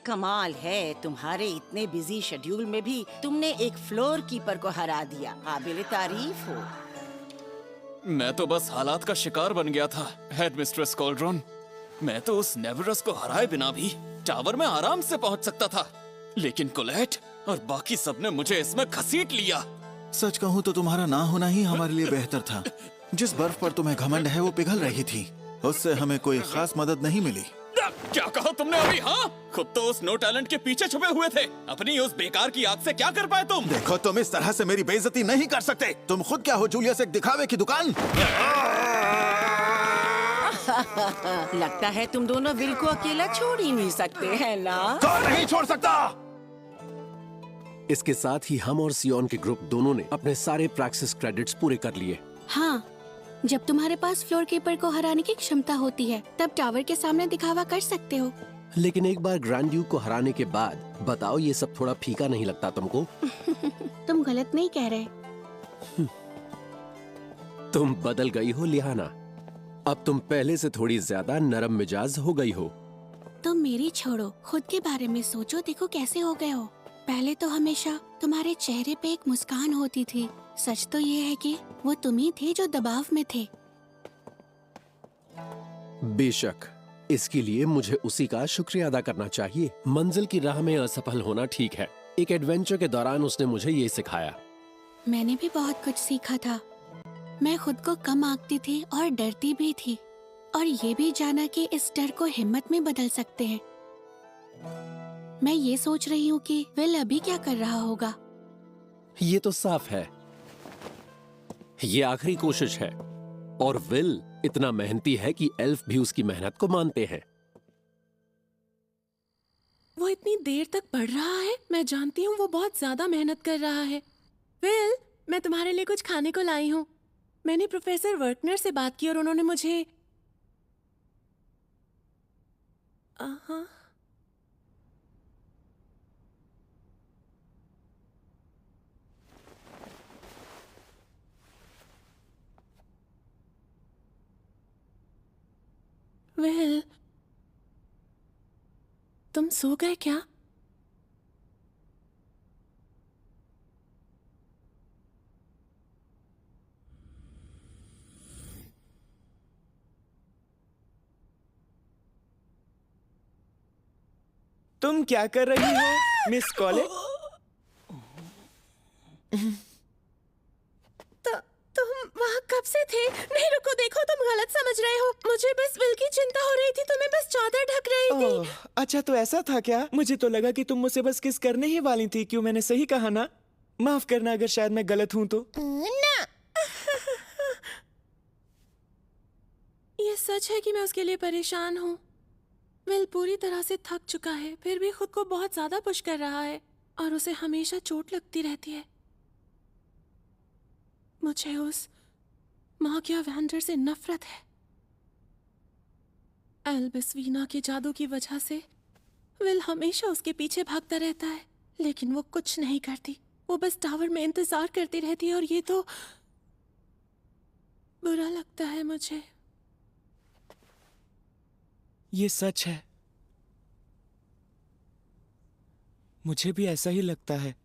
कमाल है, तुम्हारे इतने बिजी शेड्यूल में भी तुमने एक फ्लोर कीपर को हरा दिया। काबिल तारीफ हो। मैं तो बस हालात का शिकार बन गया था, हेडमिस्ट्रेस कॉल्ड्रॉन। मैं तो उस नेवरस को हराए बिना भी टावर में आराम से पहुंच सकता था, लेकिन कोलेट और बाकी सबने मुझे इसमें घसीट लिया। सच कहूँ तो तुम्हारा ना होना ही हमारे लिए बेहतर था। जिस बर्फ पर तुम्हें घमंड है वो पिघल रही थी, उससे हमें कोई खास मदद नहीं मिली। क्या कहा तुमने अभी? हाँ, खुद तो उस नो टैलेंट के पीछे छुपे हुए थे। अपनी उस बेकार की आग से क्या कर पाए तुम? देखो, तुम इस तरह से मेरी बेइज्जती नहीं कर सकते। तुम खुद क्या हो, जूलियस, एक दिखावे की दुकान? लगता है तुम दोनों विल को अकेला छोड़ ही नहीं सकते, है ना? कौन नहीं छोड़ सकता? इसके साथ ही हम और सियोन के ग्रुप दोनों ने अपने सारे प्रैक्टिस क्रेडिट्स पूरे कर लिए। हाँ, जब तुम्हारे पास फ्लोर कीपर को हराने की क्षमता होती है तब टावर के सामने दिखावा कर सकते हो। लेकिन एक बार ग्रैंड ड्यूक को हराने के बाद बताओ, ये सब थोड़ा फीका नहीं लगता तुमको? तुम गलत नहीं कह रहे। तुम बदल गई हो लिहाना। अब तुम पहले से थोड़ी ज्यादा नरम मिजाज हो गई हो। तुम मेरी छोड़ो, खुद के बारे में सोचो। देखो कैसे हो गए हो। पहले तो हमेशा तुम्हारे चेहरे पे एक मुस्कान होती थी। सच तो ये है कि वो तुम ही थे जो दबाव में थे। बेशक, इसके लिए मुझे उसी का शुक्रिया अदा करना चाहिए। मंजिल की राह में असफल होना ठीक है। एक एडवेंचर के दौरान उसने मुझे ये सिखाया। मैंने भी बहुत कुछ सीखा था। मैं खुद को कम आंकती थी और डरती भी थी, और ये भी जाना कि इस डर को हिम्मत में बदल सकते हैं। मैं ये सोच रही हूँ कि विल अभी क्या कर रहा होगा। ये तो साफ है, ये आखिरी कोशिश है, और विल इतना मेहनती है कि एल्फ भी उसकी मेहनत को मानते हैं। वो इतनी देर तक पढ़ रहा है। मैं जानती हूँ वो बहुत ज्यादा मेहनत कर रहा है। विल, मैं तुम्हारे लिए कुछ खाने को लाई हूँ। मैंने प्रोफेसर वर्कनर से बात की और उन्होंने मुझे विल, तुम सो गए क्या? तुम क्या कर रही हो, मिस कॉलेज? तुम वहाँ कब से थे? नहीं रुको, देखो तुम गलत समझ रहे हो। मुझे बस विल की चिंता हो रही थी, तुम्हें बस चादर ढक रही थी। ओह, अच्छा तो ऐसा था क्या? मुझे तो लगा कि तुम मुझसे बस किस करने ही वाली थी। क्यों, मैंने सही कहा ना? माफ करना अगर शायद मैं गलत हूँ तो। ना। ये सच है कि मैं उसके लिए परेशान हूँ। विल पूरी तरह से थक चुका है, फिर भी खुद को बहुत ज्यादा पुश कर रहा है, और उसे हमेशा चोट लगती रहती है। मुझे उस मागिया वैंडर से नफरत है। एल्बिसवीना के जादू की वजह से विल हमेशा उसके पीछे भागता रहता है, लेकिन वो कुछ नहीं करती। वो बस टावर में इंतजार करती रहती है, और ये तो बुरा लगता है मुझे। ये सच है, मुझे भी ऐसा ही लगता है।